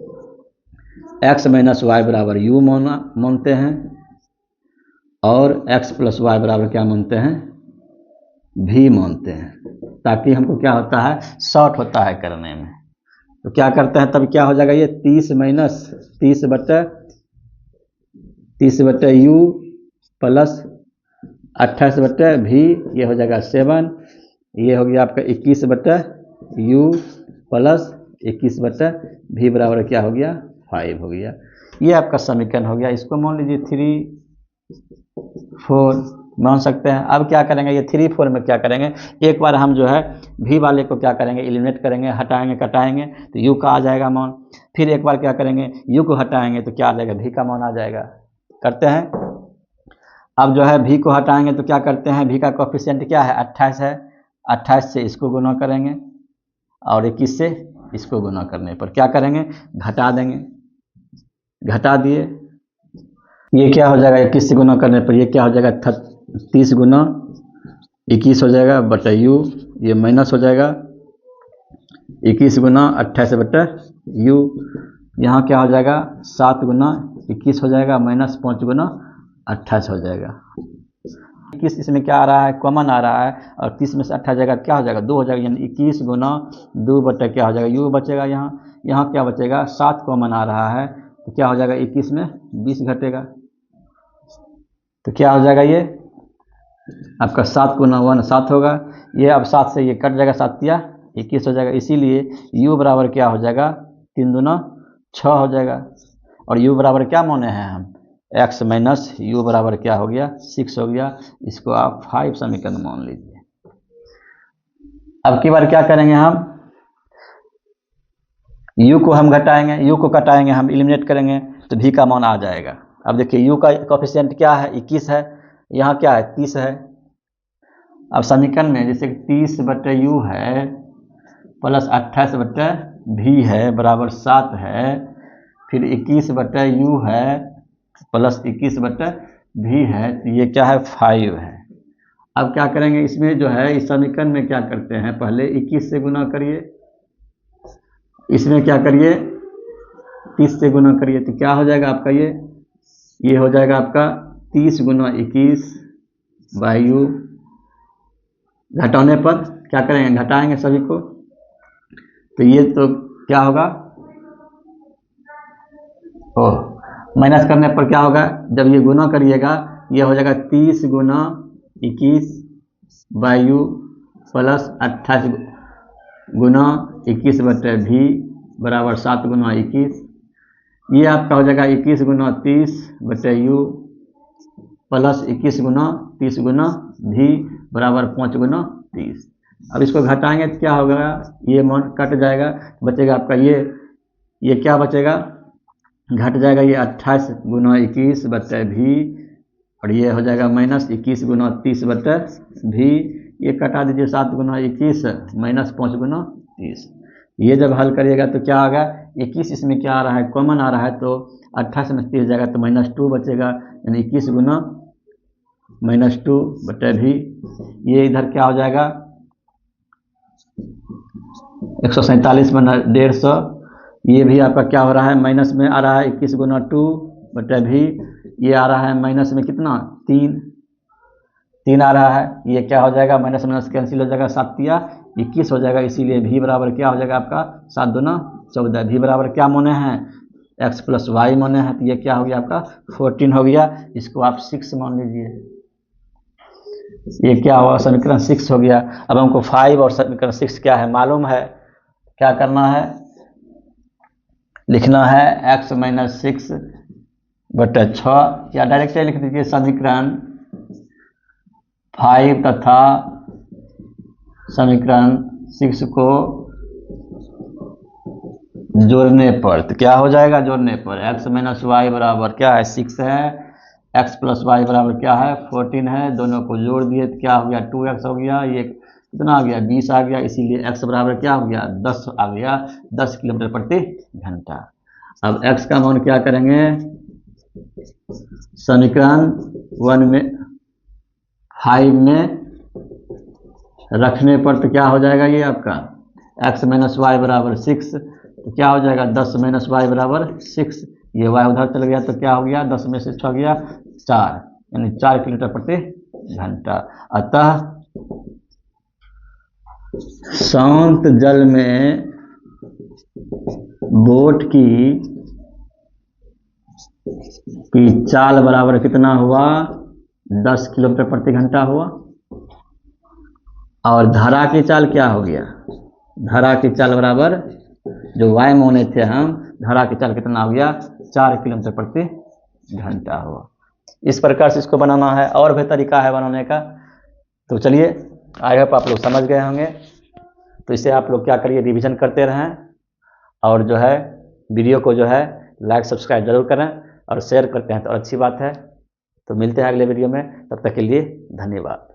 x माइनस वाई बराबर u मानते हैं, और x प्लस वाई बराबर क्या मानते हैं, v मानते हैं, ताकि हमको क्या होता है, शॉर्ट होता है करने में। तो क्या करते हैं, तब क्या हो जाएगा, ये 30 माइनस 30 बटे u प्लस 28 बटे v, ये हो जाएगा 7। ये हो गया आपका 21 बटे u प्लस 21 बटे v बराबर क्या हो गया, 5 हो गया। ये आपका समीकरण हो गया। इसको मान लीजिए 3, 4 मान सकते हैं। अब क्या करेंगे, ये 3, 4 में क्या करेंगे, एक बार हम जो है v वाले को क्या करेंगे, एलिमिनेट करेंगे, हटाएंगे कटाएंगे, तो u का आ जाएगा मान। फिर एक बार क्या करेंगे, u को हटाएंगे तो क्या आ जाएगा, v का मान आ जाएगा। करते हैं। अब जो है v को हटाएंगे तो क्या करते हैं, v का कोफिशिएंट क्या है, 28 है। 28 से इसको गुना करेंगे और 21 से इसको गुना करने पर क्या करेंगे, घटा देंगे। घटा दिए, ये क्या हो जाएगा, 21 से गुना करने पर ये क्या हो जाएगा, 30 गुना 21 हो जाएगा बटा u, ये माइनस हो जाएगा 21 गुना 28 बटा u। यहाँ क्या हो जाएगा, 7 गुना 21 हो जाएगा माइनस 5 गुना 28 हो जाएगा। 21 इसमें क्या आ रहा है, कॉमन आ रहा है, और 30 में से 28 जाएगा क्या हो जाएगा, 2 हो जाएगा, यानी 21 गुना 2 बटा क्या हो जाएगा, u बचेगा। यहाँ क्या बचेगा, 7 कॉमन आ रहा है, तो क्या हो जाएगा, 21 में 20 घटेगा, तो क्या हो जाएगा, ये आपका 7 गुना 1 7 होगा। ये अब 7 से ये कट जाएगा, 7 या 21 हो जाएगा। इसीलिए u बराबर क्या हो जाएगा, 3 दूना 6 हो जाएगा। और u बराबर क्या माने हैं हम, एक्स माइनस यू बराबर क्या हो गया 6 हो गया। इसको आप 5 समीकरण मान लीजिए। अब की बार क्या करेंगे हम, u को हम घटाएंगे, u को घटाएंगे हम एलिमिनेट करेंगे तो v का मान आ जाएगा। अब देखिए u का कोफिशिएंट क्या है 21 है, यहाँ क्या है 30 है। अब समीकरण में जैसे 30 बटे u है प्लस 28 बटे v है बराबर 7 है, फिर 21 बटे u है प्लस 21 बटे v है, तो ये क्या है 5 है। अब क्या करेंगे इसमें जो है इस समीकरण में क्या करते हैं, पहले 21 से गुना करिए, इसमें क्या करिए 30 से गुना करिए, तो क्या हो जाएगा आपका ये हो जाएगा आपका 30 गुना 21 बाई यू। घटाने पर क्या करेंगे, घटाएंगे सभी को, तो ये तो क्या होगा माइनस करने पर क्या होगा, जब ये गुना करिएगा ये हो जाएगा 30 गुना 21 बाई यू प्लस 28 गुना 21 बटे भी बराबर 7 गुना 21। ये आपका हो जाएगा 21 गुना 30 बटे यू प्लस 21 गुना 30 गुना भी बराबर 5 गुना 30। अब इसको घटाएंगे तो क्या होगा, ये मान कट जाएगा, बचेगा आपका ये क्या बचेगा, घट जाएगा ये 28 गुना 21 बटे भी, और ये हो जाएगा माइनस 21 गुना 30 बटे भी। ये कटा दीजिए 7 गुना 21 माइनस 5 गुना 30। ये जब हल करिएगा तो क्या आएगा 21, इसमें क्या आ रहा है कॉमन आ रहा है, तो 28 में 30 जाएगा तो -2 बचेगा, यानी 21 गुना -2 बटे भी। ये इधर क्या हो जाएगा 147 में 150, ये भी आपका क्या हो रहा है माइनस में आ रहा है 21 गुना 2 बटे भी, ये आ रहा है माइनस में कितना 3 आ रहा है, ये क्या हो जाएगा माइनस माइनस कैंसिल हो जाएगा, 7 या 21 हो जाएगा। इसीलिए भी बराबर क्या हो जाएगा आपका 7 दूना 14। भी बराबर क्या माने हैं x प्लस वाई माने हैं, तो ये क्या हो गया आपका 14 हो गया। इसको आप 6 मान लीजिए, ये क्या हुआ समीकरण 6 हो गया। अब हमको 5 और समीकरण 6 क्या है मालूम है, क्या करना है, लिखना है x माइनस 6 बटे 6, या डायरेक्ट लिख दीजिए समीकरण 5 तथा समीकरण 6 को जोड़ने पर, तो क्या हो जाएगा जोड़ने पर x माइनस वाई बराबर क्या है 6 है, x प्लस वाई बराबर क्या है 14 है, दोनों को जोड़ दिए तो क्या हो गया 2x हो गया, ये कितना आ गया 20 आ गया, इसीलिए x बराबर क्या हो गया 10 आ गया, 10 किलोमीटर प्रति घंटा। अब x का मान क्या करेंगे समीकरण 1 में 5 में रखने पर, तो क्या हो जाएगा ये आपका x माइनस वाई बराबर 6, तो क्या हो जाएगा 10 माइनस वाई बराबर 6, ये y उधर चल गया तो क्या हो गया 10 में से 6 गया 4, यानी 4 किलोमीटर प्रति घंटा। अतः शांत जल में बोट की चाल बराबर कितना हुआ 10 किलोमीटर प्रति घंटा हुआ, और धारा की चाल क्या हो गया, धारा की चाल बराबर जो y माने थे हम, धारा की चाल कितना हो गया 4 किलोमीटर प्रति घंटा हुआ। इस प्रकार से इसको बनाना है, और भी तरीका है बनाने का, तो चलिए आई होप आप लोग समझ गए होंगे। तो इसे आप लोग क्या करिए रिवीजन करते रहें, और जो है वीडियो को जो है लाइक सब्सक्राइब जरूर करें, और शेयर करते हैं तो अच्छी बात है। तो मिलते हैं अगले वीडियो में, तब तक के लिए धन्यवाद।